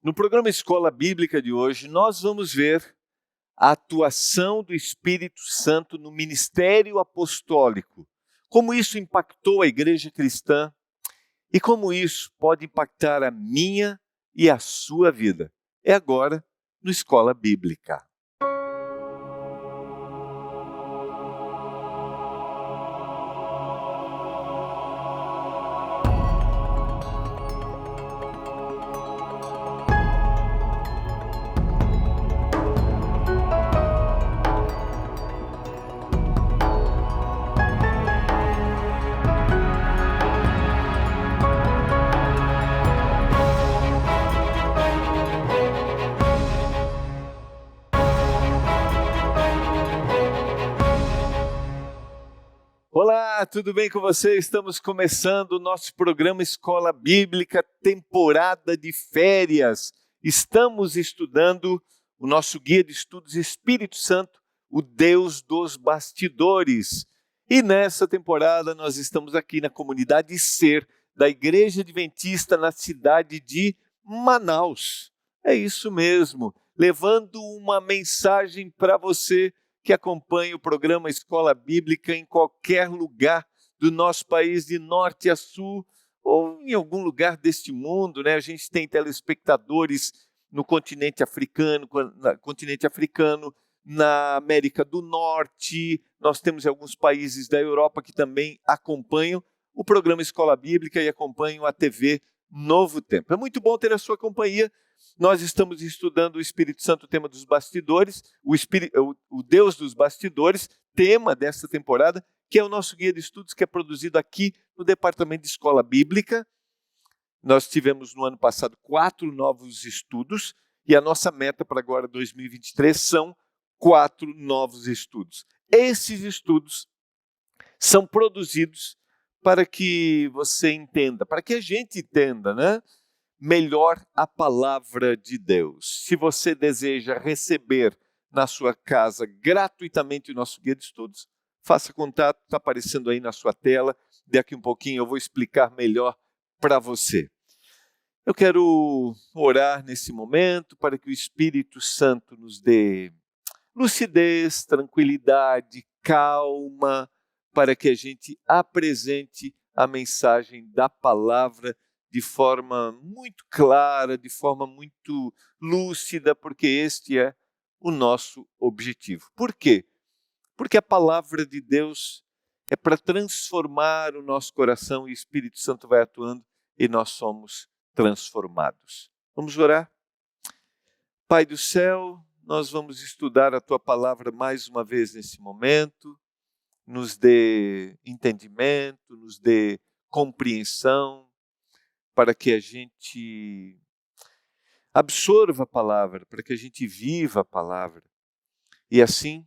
No programa Escola Bíblica de hoje, nós vamos ver a atuação do Espírito Santo no ministério apostólico, como isso impactou a igreja cristã e como isso pode impactar a minha e a sua vida. É agora no Escola Bíblica. Olá, tudo bem com você? Estamos começando o nosso programa Escola Bíblica, temporada de férias. Estamos estudando o nosso guia de estudos Espírito Santo, o Deus dos bastidores. E nessa temporada nós estamos aqui na comunidade Ser da Igreja Adventista na cidade de Manaus. É isso mesmo, levando uma mensagem para você que acompanha o programa Escola Bíblica em qualquer lugar do nosso país, de norte a sul, ou em algum lugar deste mundo, né? A gente tem telespectadores no continente africano, na América do Norte, nós temos alguns países da Europa que também acompanham o programa Escola Bíblica e acompanham a TV Novo Tempo. É muito bom ter a sua companhia. Nós estamos estudando o Espírito Santo, o tema dos bastidores, o Deus dos bastidores, tema desta temporada, que é o nosso guia de estudos que é produzido aqui no Departamento de Escola Bíblica. Nós tivemos no ano passado 4 novos estudos e a nossa meta para agora 2023 são 4 novos estudos. Esses estudos são produzidos para que você entenda, para que a gente entenda, né? Melhor a palavra de Deus. Se você deseja receber na sua casa gratuitamente o nosso guia de estudos, faça contato, está aparecendo aí na sua tela. Daqui um pouquinho eu vou explicar melhor para você. Eu quero orar nesse momento para que o Espírito Santo nos dê lucidez, tranquilidade, calma, para que a gente apresente a mensagem da palavra de forma muito clara, de forma muito lúcida, porque este é o nosso objetivo. Por quê? Porque a palavra de Deus é para transformar o nosso coração e o Espírito Santo vai atuando e nós somos transformados. Vamos orar? Pai do céu, nós vamos estudar a Tua palavra mais uma vez nesse momento. Nos dê entendimento, nos dê compreensão, para que a gente absorva a palavra, para que a gente viva a palavra. E assim,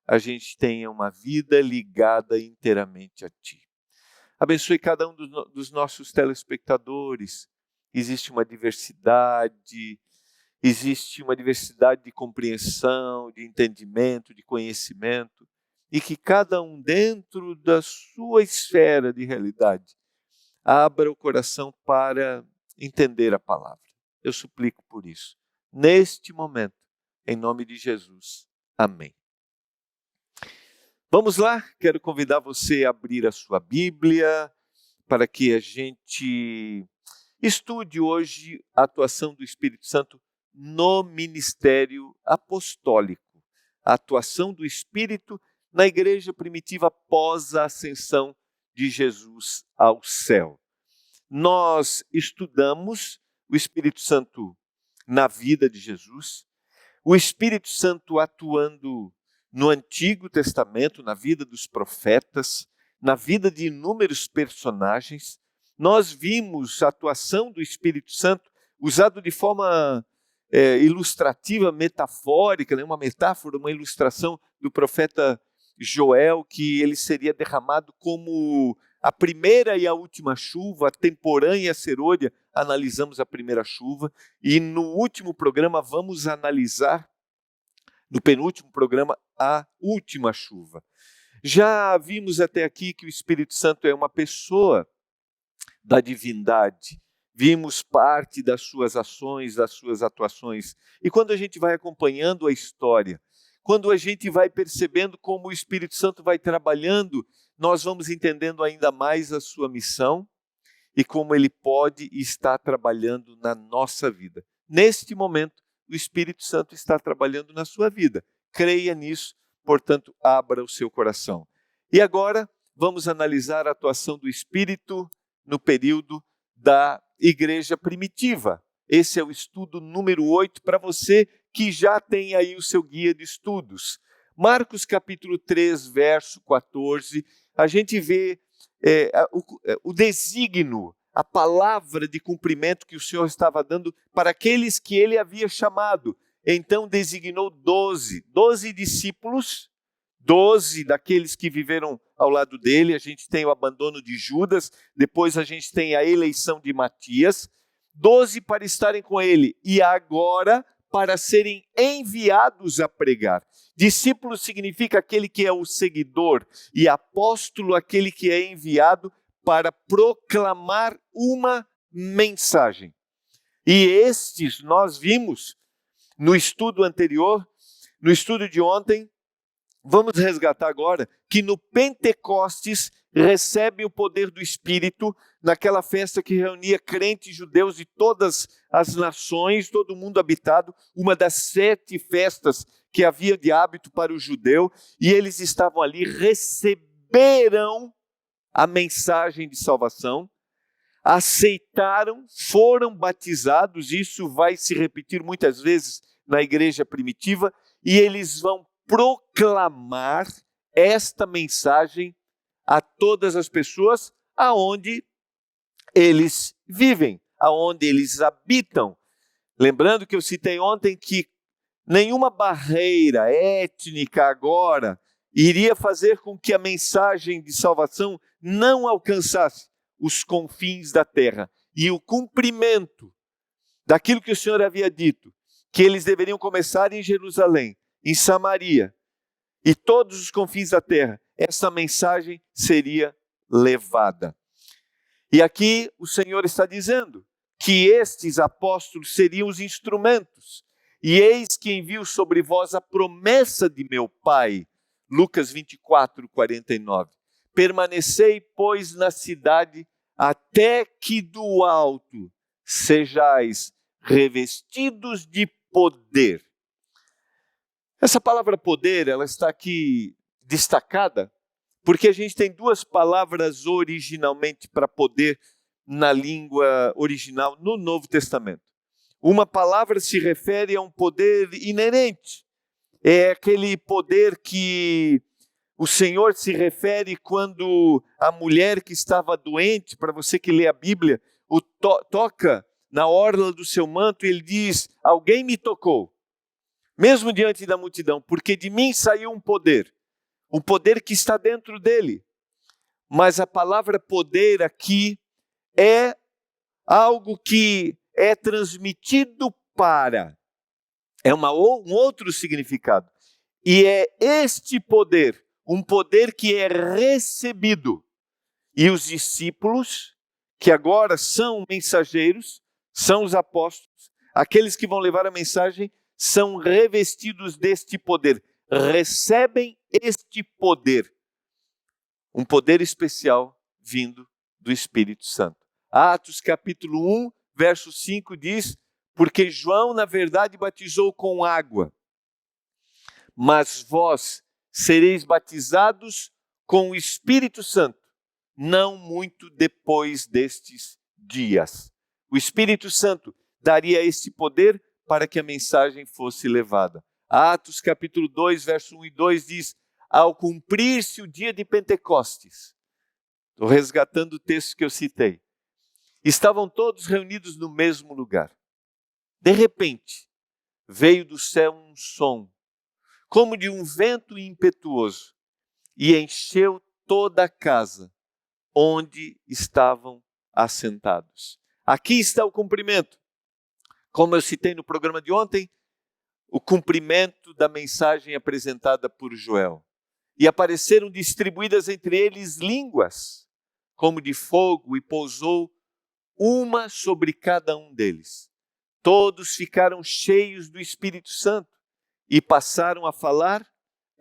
a gente tenha uma vida ligada inteiramente a Ti. Abençoe cada um dos nossos telespectadores. Existe uma diversidade de compreensão, de entendimento, de conhecimento, e que cada um dentro da sua esfera de realidade abra o coração para entender a palavra. Eu suplico por isso, neste momento, em nome de Jesus. Amém. Vamos lá, quero convidar você a abrir a sua Bíblia para que a gente estude hoje a atuação do Espírito Santo no ministério apostólico. A atuação do Espírito na igreja primitiva após a ascensão de Jesus ao céu. Nós estudamos o Espírito Santo na vida de Jesus, o Espírito Santo atuando no Antigo Testamento, na vida dos profetas, na vida de inúmeros personagens. Nós vimos a atuação do Espírito Santo usado de forma ilustrativa, metafórica, né? Uma metáfora, uma ilustração do profeta Joel, que ele seria derramado como a primeira e a última chuva, a temporã e a serôdia. Analisamos a primeira chuva e no último programa vamos analisar, no penúltimo programa, a última chuva. Já vimos até aqui que o Espírito Santo é uma pessoa da divindade, vimos parte das suas ações, das suas atuações. E quando a gente vai acompanhando a história, quando a gente vai percebendo como o Espírito Santo vai trabalhando, nós vamos entendendo ainda mais a sua missão e como ele pode estar trabalhando na nossa vida. Neste momento, o Espírito Santo está trabalhando na sua vida. Creia nisso, portanto, abra o seu coração. E agora, vamos analisar a atuação do Espírito no período da igreja primitiva. Esse é o estudo número 8 para você que já tem aí o seu guia de estudos. Marcos capítulo 3, verso 14, a gente vê o desígnio, a palavra de cumprimento que o Senhor estava dando para aqueles que ele havia chamado. Então designou 12 discípulos, 12 daqueles que viveram ao lado dele. A gente tem o abandono de Judas, depois a gente tem a eleição de Matias, 12 para estarem com ele e agora para serem enviados a pregar. Discípulo significa aquele que é o seguidor e apóstolo aquele que é enviado para proclamar uma mensagem. E estes nós vimos no estudo anterior, no estudo de ontem. Vamos resgatar agora que no Pentecostes recebe o poder do Espírito, naquela festa que reunia crentes judeus de todas as nações, todo mundo habitado, uma das 7 festas que havia de hábito para o judeu, e eles estavam ali, receberam a mensagem de salvação, aceitaram, foram batizados, isso vai se repetir muitas vezes na igreja primitiva, e eles vão proclamar esta mensagem a todas as pessoas aonde eles vivem, aonde eles habitam. Lembrando que eu citei ontem que nenhuma barreira étnica agora iria fazer com que a mensagem de salvação não alcançasse os confins da terra. E o cumprimento daquilo que o Senhor havia dito, que eles deveriam começar em Jerusalém, em Samaria e todos os confins da terra, essa mensagem seria levada. E aqui o Senhor está dizendo que estes apóstolos seriam os instrumentos. E eis que envio sobre vós a promessa de meu Pai. Lucas 24, 49. Permanecei, pois, na cidade, até que do alto sejais revestidos de poder. Essa palavra poder, ela está aqui destacada, porque a gente tem 2 palavras originalmente para poder na língua original no Novo Testamento. Uma palavra se refere a um poder inerente. É aquele poder que o Senhor se refere quando a mulher que estava doente, para você que lê a Bíblia, o toca na orla do seu manto e ele diz: alguém me tocou, mesmo diante da multidão, porque de mim saiu um poder que está dentro dele. Mas a palavra poder aqui é algo que é transmitido para, é um outro significado. E é este poder, um poder que é recebido. E os discípulos, que agora são mensageiros, são os apóstolos, aqueles que vão levar a mensagem, são revestidos deste poder, recebem este poder, um poder especial vindo do Espírito Santo. Atos capítulo 1, verso 5 diz: porque João na verdade batizou com água, mas vós sereis batizados com o Espírito Santo, não muito depois destes dias. O Espírito Santo daria este poder para que a mensagem fosse levada. Atos capítulo 2, verso 1 e 2 diz: ao cumprir-se o dia de Pentecostes, estou resgatando o texto que eu citei, estavam todos reunidos no mesmo lugar. De repente, veio do céu um som, como de um vento impetuoso, e encheu toda a casa onde estavam assentados. Aqui está o cumprimento. Como eu citei no programa de ontem, o cumprimento da mensagem apresentada por Joel. E apareceram distribuídas entre eles línguas, como de fogo, e pousou uma sobre cada um deles. Todos ficaram cheios do Espírito Santo e passaram a falar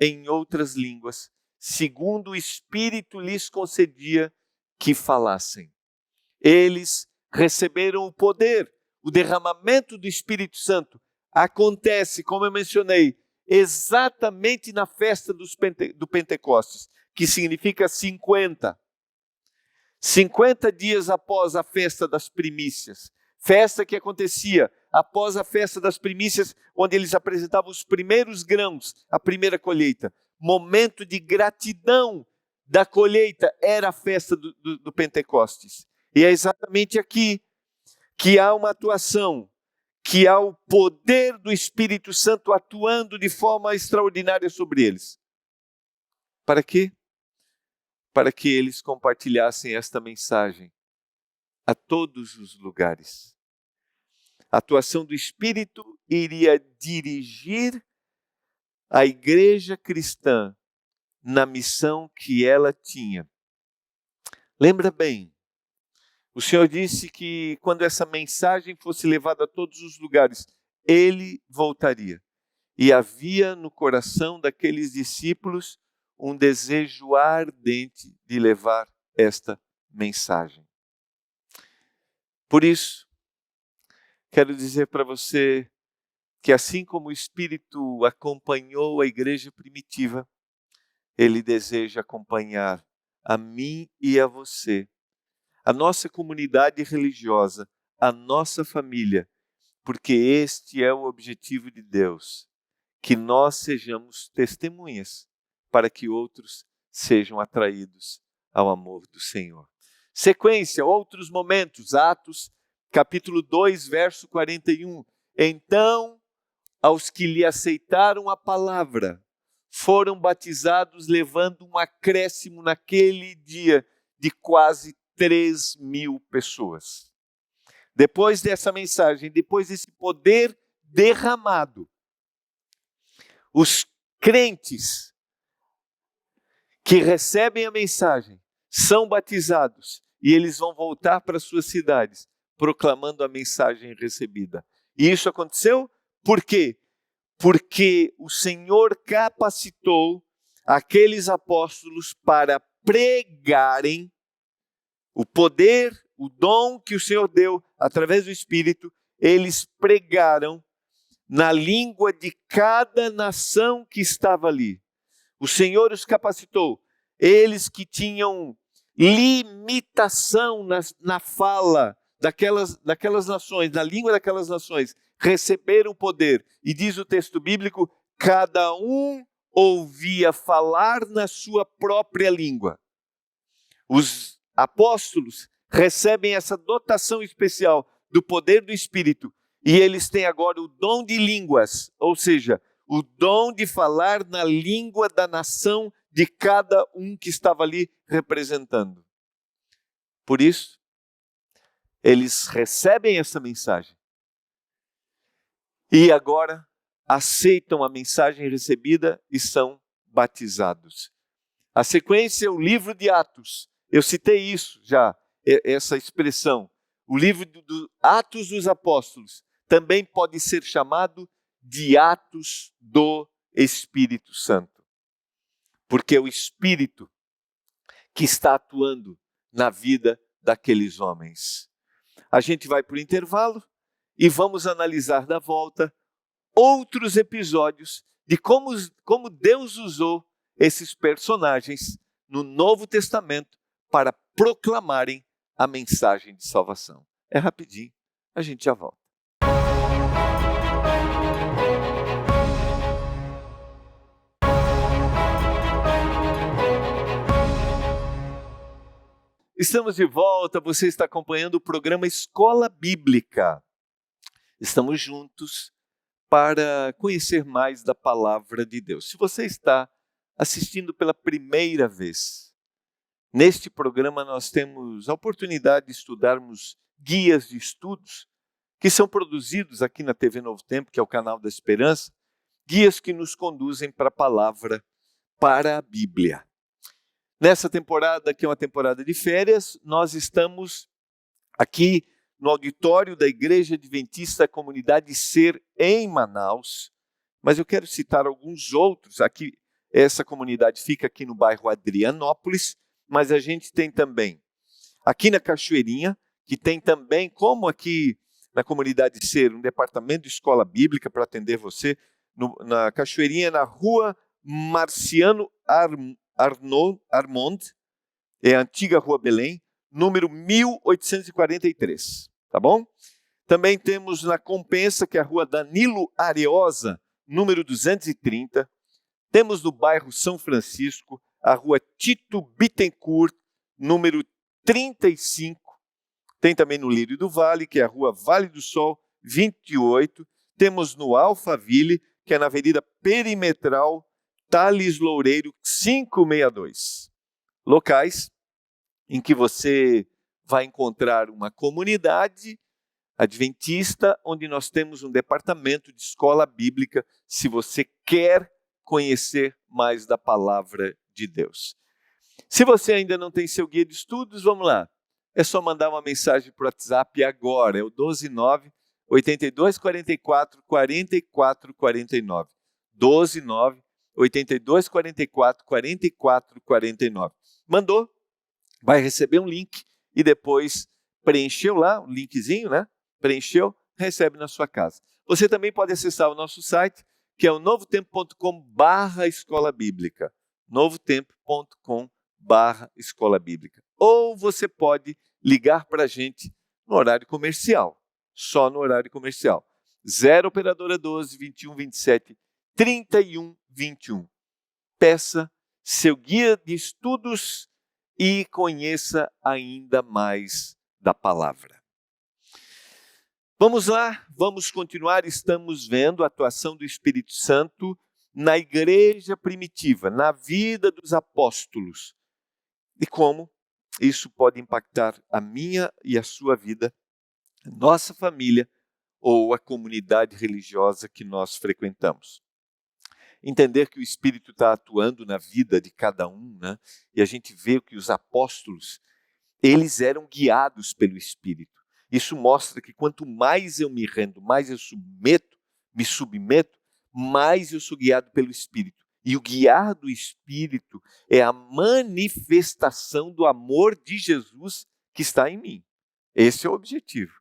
em outras línguas, segundo o Espírito lhes concedia que falassem. Eles receberam o poder, o derramamento do Espírito Santo. Acontece, como eu mencionei, exatamente na festa do Pentecostes, que significa 50. 50 dias após a festa das primícias. Festa que acontecia após a festa das primícias, onde eles apresentavam os primeiros grãos, a primeira colheita. Momento de gratidão da colheita era a festa do Pentecostes. E é exatamente aqui que há uma atuação, que há o poder do Espírito Santo atuando de forma extraordinária sobre eles. Para quê? Para que eles compartilhassem esta mensagem a todos os lugares. A atuação do Espírito iria dirigir a igreja cristã na missão que ela tinha. Lembra bem, o Senhor disse que quando essa mensagem fosse levada a todos os lugares, Ele voltaria. E havia no coração daqueles discípulos um desejo ardente de levar esta mensagem. Por isso, quero dizer para você que assim como o Espírito acompanhou a igreja primitiva, Ele deseja acompanhar a mim e a você, a nossa comunidade religiosa, a nossa família, porque este é o objetivo de Deus, que nós sejamos testemunhas para que outros sejam atraídos ao amor do Senhor. Sequência, outros momentos, Atos, capítulo 2, verso 41. Então, aos que lhe aceitaram a palavra, foram batizados, levando um acréscimo naquele dia de quase 3.000 pessoas. Depois dessa mensagem, depois desse poder derramado, os crentes que recebem a mensagem são batizados e eles vão voltar para suas cidades proclamando a mensagem recebida. E isso aconteceu por quê? Porque o Senhor capacitou aqueles apóstolos para pregarem o poder, o dom que o Senhor deu através do Espírito. Eles pregaram na língua de cada nação que estava ali. O Senhor os capacitou. Eles que tinham limitação na fala daquelas nações, na língua daquelas nações, receberam o poder. E diz o texto bíblico, cada um ouvia falar na sua própria língua. Os apóstolos recebem essa dotação especial do poder do Espírito e eles têm agora o dom de línguas, ou seja, o dom de falar na língua da nação de cada um que estava ali representando. Por isso, eles recebem essa mensagem e agora aceitam a mensagem recebida e são batizados. A sequência é o livro de Atos. Eu citei isso já, essa expressão. O livro do Atos dos Apóstolos também pode ser chamado de Atos do Espírito Santo. Porque é o Espírito que está atuando na vida daqueles homens. A gente vai para o intervalo e vamos analisar da volta outros episódios de como Deus usou esses personagens no Novo Testamento para proclamarem a mensagem de salvação. É rapidinho, a gente já volta. Estamos de volta, você está acompanhando o programa Escola Bíblica. Estamos juntos para conhecer mais da palavra de Deus. Se você está assistindo pela primeira vez, neste programa nós temos a oportunidade de estudarmos guias de estudos que são produzidos aqui na TV Novo Tempo, que é o canal da Esperança, guias que nos conduzem para a palavra, para a Bíblia. Nessa temporada, que é uma temporada de férias, nós estamos aqui no auditório da Igreja Adventista Comunidade Ser, em Manaus. Mas eu quero citar alguns outros. Aqui, essa comunidade fica aqui no bairro Adrianópolis, mas a gente tem também aqui na Cachoeirinha, que tem também, como aqui na Comunidade Ser, um departamento de escola bíblica para atender você, na Cachoeirinha, na rua Marciano Armond, é a antiga Rua Belém, número 1843, tá bom? Também temos na Compensa, que é a Rua Danilo Areosa, número 230. Temos no bairro São Francisco, a Rua Tito Bittencourt, número 35. Tem também no Lírio do Vale, que é a Rua Vale do Sol, 28. Temos no Alphaville, que é na Avenida Perimetral, Thales Loureiro, 562. Locais em que você vai encontrar uma comunidade adventista, onde nós temos um departamento de escola bíblica, se você quer conhecer mais da palavra de Deus. Se você ainda não tem seu guia de estudos, vamos lá. É só mandar uma mensagem para o WhatsApp agora, é o 129-8244-4449. 129-8244-4449. Mandou, vai receber um link e depois preencheu lá, um linkzinho, né? Preencheu, recebe na sua casa. Você também pode acessar o nosso site, que é o novotempo.com/escola bíblica. novotempo.com/escola bíblica. Ou você pode ligar para a gente no horário comercial, só no horário comercial. 0 operadora 12 21 27 31 21. Peça seu guia de estudos e conheça ainda mais da palavra. Vamos lá, vamos continuar. Estamos vendo a atuação do Espírito Santo na igreja primitiva, na vida dos apóstolos. E como isso pode impactar a minha e a sua vida, a nossa família ou a comunidade religiosa que nós frequentamos. Entender que o Espírito está atuando na vida de cada um, né? E a gente vê que os apóstolos, eles eram guiados pelo Espírito. Isso mostra que quanto mais eu me rendo, mais eu me submeto, mais eu sou guiado pelo Espírito. E o guiar do Espírito é a manifestação do amor de Jesus que está em mim. Esse é o objetivo.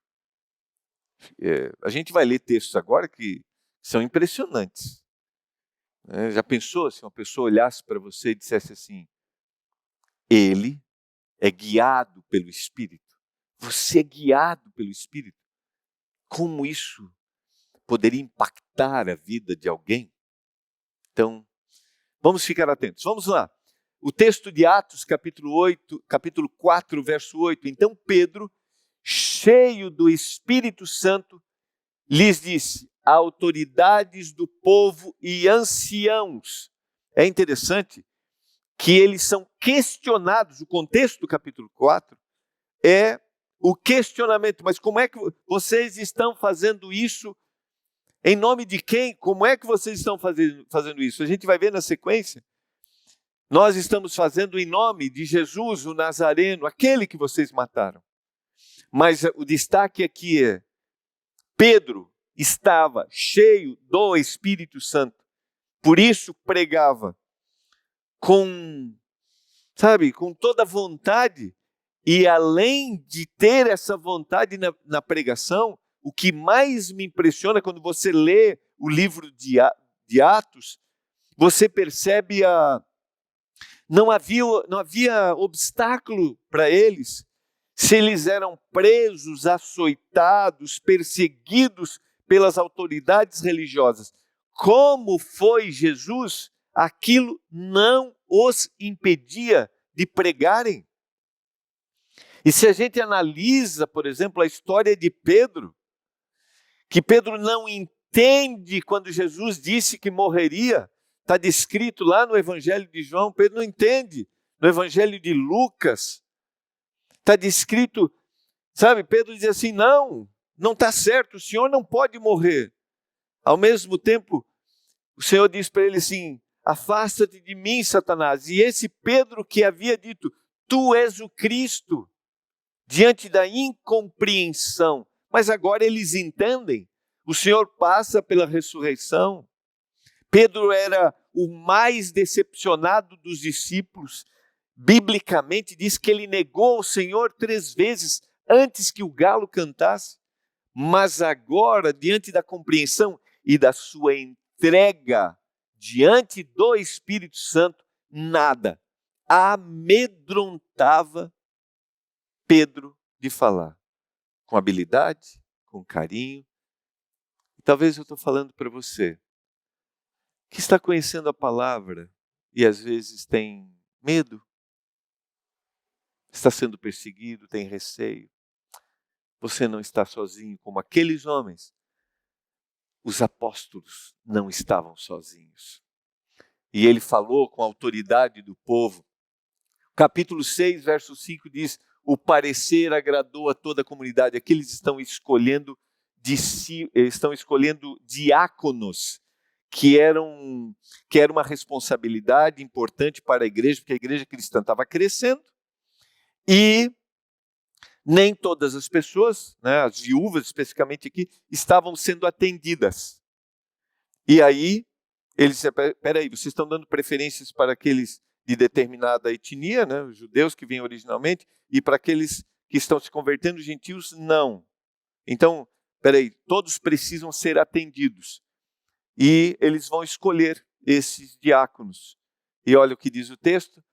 A gente vai ler textos agora que são impressionantes. Já pensou se uma pessoa olhasse para você e dissesse assim: ele é guiado pelo Espírito? Você é guiado pelo Espírito? Como isso poderia impactar a vida de alguém? Então, vamos ficar atentos. Vamos lá. O texto de Atos, capítulo 4, verso 8. Então Pedro, cheio do Espírito Santo, lhes disse: autoridades do povo e anciãos. É interessante que eles são questionados. O contexto do capítulo 4 é o questionamento. Mas como é que vocês estão fazendo isso? Em nome de quem? Como é que vocês estão fazendo isso? A gente vai ver na sequência. Nós estamos fazendo em nome de Jesus, o Nazareno, aquele que vocês mataram. Mas o destaque aqui é: Pedro estava cheio do Espírito Santo. Por isso pregava com toda a vontade. E além de ter essa vontade na pregação, o que mais me impressiona quando você lê o livro de Atos, você percebe não havia obstáculo para eles. Se eles eram presos, açoitados, perseguidos pelas autoridades religiosas, como foi Jesus, aquilo não os impedia de pregarem. E se a gente analisa, por exemplo, a história de Pedro, que Pedro não entende quando Jesus disse que morreria, está descrito lá no Evangelho de João, Pedro não entende. No Evangelho de Lucas, está descrito, Pedro diz assim: não está certo, o Senhor não pode morrer. Ao mesmo tempo, o Senhor diz para ele assim: afasta-te de mim, Satanás. E esse Pedro que havia dito: tu és o Cristo, diante da incompreensão. Mas agora eles entendem. O Senhor passa pela ressurreição. Pedro era o mais decepcionado dos discípulos. Biblicamente diz que ele negou o Senhor 3 vezes antes que o galo cantasse. Mas agora, diante da compreensão e da sua entrega diante do Espírito Santo, nada amedrontava Pedro de falar. Com habilidade, com carinho. Talvez eu estou falando para você que está conhecendo a palavra e às vezes tem medo, está sendo perseguido, tem receio. Você não está sozinho como aqueles homens. Os apóstolos não estavam sozinhos. E ele falou com a autoridade do povo. Capítulo 6, verso 5 diz: o parecer agradou a toda a comunidade. Aqui eles estão escolhendo diáconos, que era uma responsabilidade importante para a igreja, porque a igreja cristã estava crescendo. E nem todas as pessoas, né, as viúvas especificamente aqui, estavam sendo atendidas. E aí, eles disseram, peraí, vocês estão dando preferências para aqueles de determinada etnia, né, os judeus que vêm originalmente, e para aqueles que estão se convertendo, os gentios, não. Então, peraí, todos precisam ser atendidos. E eles vão escolher esses diáconos. E olha o que diz o texto.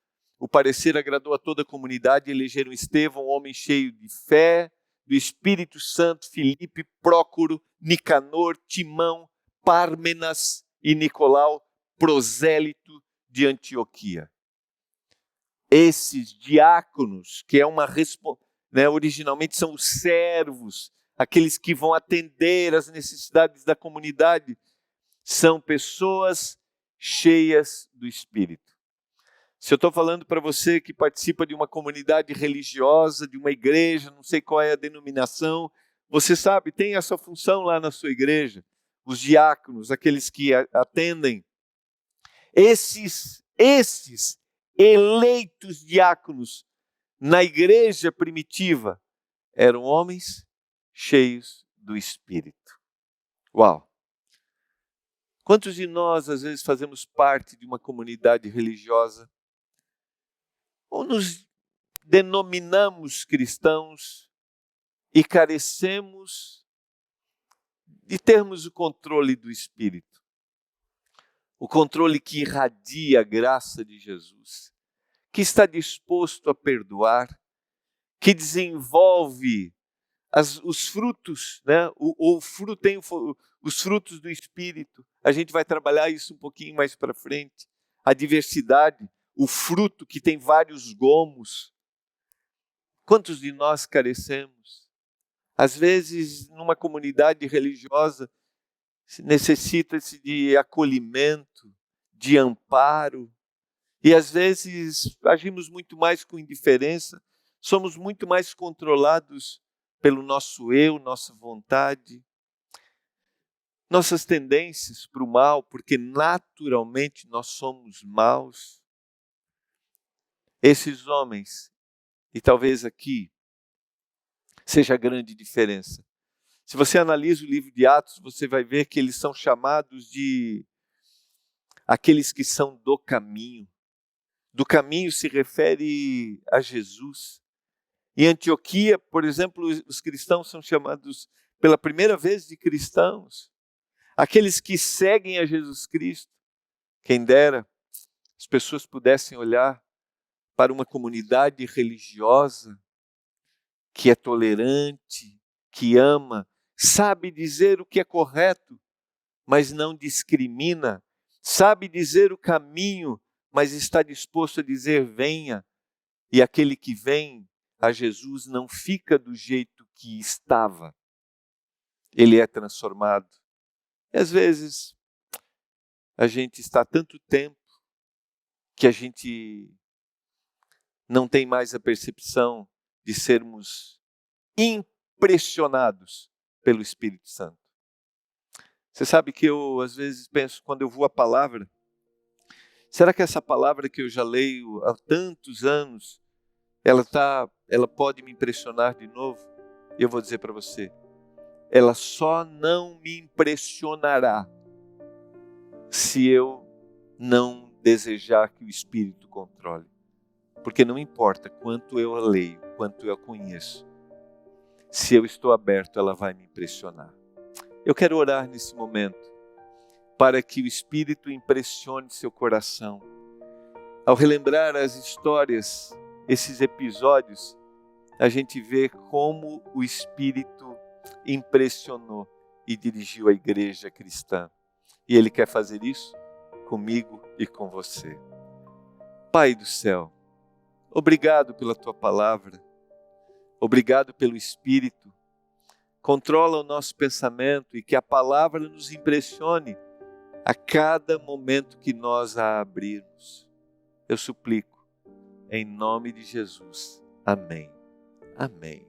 O parecer agradou a toda a comunidade, elegeram Estevão, um homem cheio de fé, do Espírito Santo, Filipe, Prócoro, Nicanor, Timão, Pármenas e Nicolau, prosélito de Antioquia. Esses diáconos, que é originalmente são os servos, aqueles que vão atender às necessidades da comunidade, são pessoas cheias do Espírito. Se eu estou falando para você que participa de uma comunidade religiosa, de uma igreja, não sei qual é a denominação, você sabe, tem essa função lá na sua igreja, os diáconos, aqueles que atendem. Esses eleitos diáconos na igreja primitiva eram homens cheios do Espírito. Uau! Quantos de nós, às vezes, fazemos parte de uma comunidade religiosa ou nos denominamos cristãos e carecemos de termos o controle do Espírito? O controle que irradia a graça de Jesus, que está disposto a perdoar, que desenvolve os frutos, né? O fruto tem os frutos do Espírito. A gente vai trabalhar isso um pouquinho mais para frente. A diversidade, o fruto que tem vários gomos. Quantos de nós carecemos? Às vezes, numa comunidade religiosa, necessita-se de acolhimento, de amparo. E às vezes agimos muito mais com indiferença, somos muito mais controlados pelo nosso eu, nossa vontade, nossas tendências para o mal, porque naturalmente nós somos maus. Esses homens, e talvez aqui seja a grande diferença. Se você analisa o livro de Atos, você vai ver que eles são chamados de aqueles que são do caminho. Do caminho se refere a Jesus. Em Antioquia, por exemplo, os cristãos são chamados pela primeira vez de cristãos. Aqueles que seguem a Jesus Cristo. Quem dera as pessoas pudessem olhar para uma comunidade religiosa que é tolerante, que ama, sabe dizer o que é correto, mas não discrimina, sabe dizer o caminho, mas está disposto a dizer venha, e aquele que vem a Jesus não fica do jeito que estava, ele é transformado. E às vezes a gente está há tanto tempo que a gente não tem mais a percepção de sermos impressionados pelo Espírito Santo. Você sabe que eu às vezes penso, quando eu vou a palavra, será que essa palavra que eu já leio há tantos anos, ela pode me impressionar de novo. E eu vou dizer para você, ela só não me impressionará se eu não desejar que o Espírito controle. Porque não importa quanto eu a leio, quanto eu a conheço, se eu estou aberto, ela vai me impressionar. Eu quero orar nesse momento para que o Espírito impressione seu coração. Ao relembrar as histórias, esses episódios, a gente vê como o Espírito impressionou e dirigiu a igreja cristã. E Ele quer fazer isso comigo e com você. Pai do céu, obrigado pela Tua palavra, obrigado pelo Espírito. Controla o nosso pensamento e que a palavra nos impressione a cada momento que nós a abrirmos. Eu suplico, em nome de Jesus. Amém. Amém.